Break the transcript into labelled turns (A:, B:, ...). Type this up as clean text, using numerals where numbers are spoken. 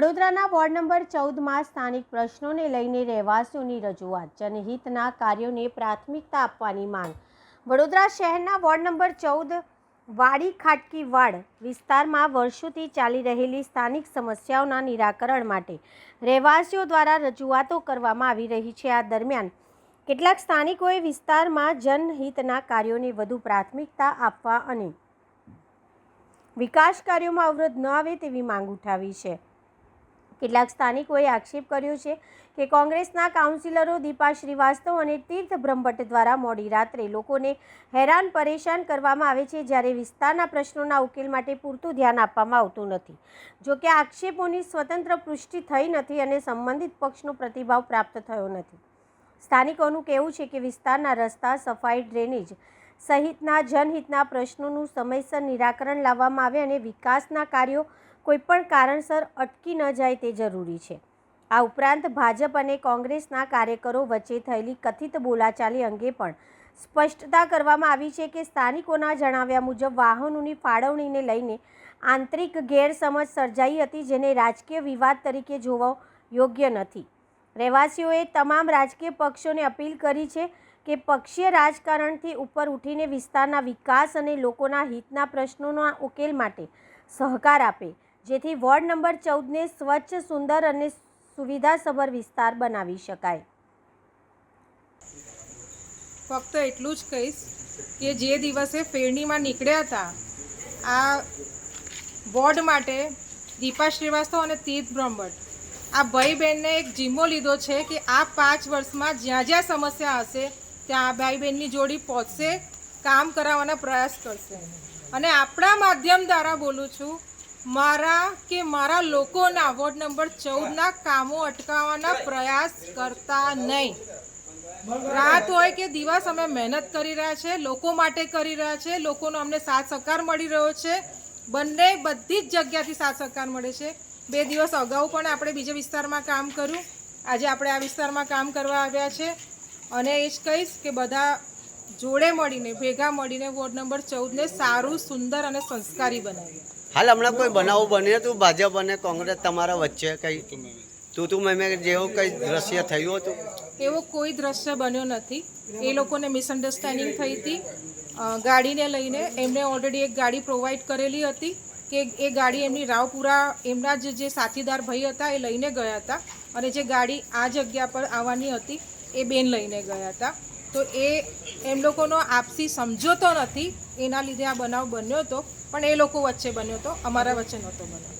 A: વડોદરાના ward number 14માં સ્થાનિક પ્રશ્નોને લઈને રહેવાસીઓની રજૂઆત, જનહિતના કાર્યોને પ્રાથમિકતા આપવાની માંગ। વડોદરા શહેરના વોર્ડ નંબર 14 વાડી ખાટકીવાડ વિસ્તારમાં વર્ષોથી ચાલી રહેલી સ્થાનિક સમસ્યાઓના નિરાકરણ માટે રહેવાસીઓ દ્વારા રજૂઆતો કરવામાં આવી રહી છે। આ દરમિયાન કેટલાક સ્થાનિકોએ વિસ્તારમાં જનહિતના કાર્યોને વધુ પ્રાથમિકતા આપવા અને વિકાસ કાર્યોમાં અવરોધ ન આવે તેવી માંગ ઉઠાવી છે। કેટલાક સ્થાનિકોએ આક્ષેપ કર્યો છે કે કોંગ્રેસના કાઉન્સિલરો દીપા શ્રીવાસ્તવ અને તીર્થ બ્રહ્મભટ્ટ દ્વારા મોડી રાત્રે લોકોને હેરાન પરેશાન કરવામાં આવે છે, જ્યારે વિસ્તારના પ્રશ્નોના ઉકેલ માટે પૂરતું ધ્યાન આપવામાં આવતું નથી। જો કે આક્ષેપોની સ્વતંત્ર પુષ્ટિ થઈ નથી અને સંબંધિત પક્ષનો પ્રતિભાવ પ્રાપ્ત થયો નથી। સ્થાનિકોનું કહેવું છે કે વિસ્તારના રસ્તા, સફાઈ, ડ્રેનેજ સહિતના જનહિતના પ્રશ્નોનું સમયસર નિરાકરણ લાવવામાં આવે અને વિકાસના કાર્યો કોઈપણ કારણસર અટકી ન જાય તે જરૂરી છે। આ ઉપરાંત ભાજપ અને કોંગ્રેસના કાર્યકરો વચ્ચે થયેલી કથિત બોલાચાલી અંગે પણ સ્પષ્ટતા કરવામાં આવી છે કે સ્થાનિકોના જણાવ્યા મુજબ વાહનોની ફાળવણીને લઈને આંતરિક ગેરસમજ સર્જાઈ હતી, જેને રાજકીય વિવાદ તરીકે જોવો યોગ્ય નથી। રહેવાસીઓએ તમામ રાજકીય પક્ષોને અપીલ કરી છે કે પક્ષીય રાજકારણથી ઉપર ઉઠીને વિસ્તારના વિકાસ અને લોકોના હિતના પ્રશ્નોના ઉકેલ માટે સહકાર આપે, જેથી વોર્ડ નંબર 14ને સ્વચ્છ, સુંદર અને સુવિધાસભર વિસ્તાર બનાવી શકાય।
B: ફક્ત એટલું જ કહીશ કે જે દિવસે ફેરણીમાં નીકળ્યા હતા આ વોર્ડ માટે દીપા શ્રીવાસ્તવ અને તીર્થ બ્રહ્મભટ્ટ આ ભાઈ બહેનને એક જિમ્મો લીધો છે કે આ 5 વર્ષમાં જ્યાં જ્યાં સમસ્યા હશે ત્યાં આ ભાઈ બહેનની જોડી પહોંચશે, કામ કરાવવાના પ્રયાસ કરશે। અને આપણા માધ્યમ દ્વારા બોલું છું, મારા લોકોના વોર્ડ નંબર 14ના કામો અટકાવવાના પ્રયાસ કરતા નહીં। રાત હોય કે દિવસ અમે મહેનત કરી રહ્યા છે, લોકો માટે કરી રહ્યા છે, લોકોનો અમને સાથ સહકાર મળી રહ્યો છે। બધી જ જગ્યાથી સાથ સહકાર મળે છે। 2 દિવસ અગાઉ પણ આપણે બીજા વિસ્તારમાં કામ કર્યું, આજે આપણે આ વિસ્તારમાં કામ કરવા આવ્યા છે અને એ જ કહીશ કે બધા જોડે મળીને ભેગા મળીને વોર્ડ નંબર 14ને સારું, સુંદર અને સંસ્કારી બનાવીએ।
C: હાલ હમણાં કોઈ બનાવ બન્યો હતું ભાજપ અને કોંગ્રેસ તમારા વચ્ચે કંઈ તું મેં જેવું કંઈ દ્રશ્ય થયું હતું?
B: એવો કોઈ દ્રશ્ય બન્યો નથી। એ લોકોને મિસઅન્ડરસ્ટેન્ડિંગ થઈ હતી ગાડીને લઈને। એમને ઓલરેડી એક ગાડી પ્રોવાઈડ કરેલી હતી કે એ ગાડી એમની રાવપુરા એમના જે સાથીદાર ભાઈ હતા એ લઈને ગયા હતા અને જે ગાડી આ જગ્યા પર આવવાની હતી એ બેન લઈને ગયા હતા। તો એમ લોકોનો આપસી સમજોતો નથી, એના લીધે આ બનાવ બન્યો હતો, પણ એ લોકો વચ્ચે બન્યો હતો, અમારા વચ્ચે નહોતો બન્યો।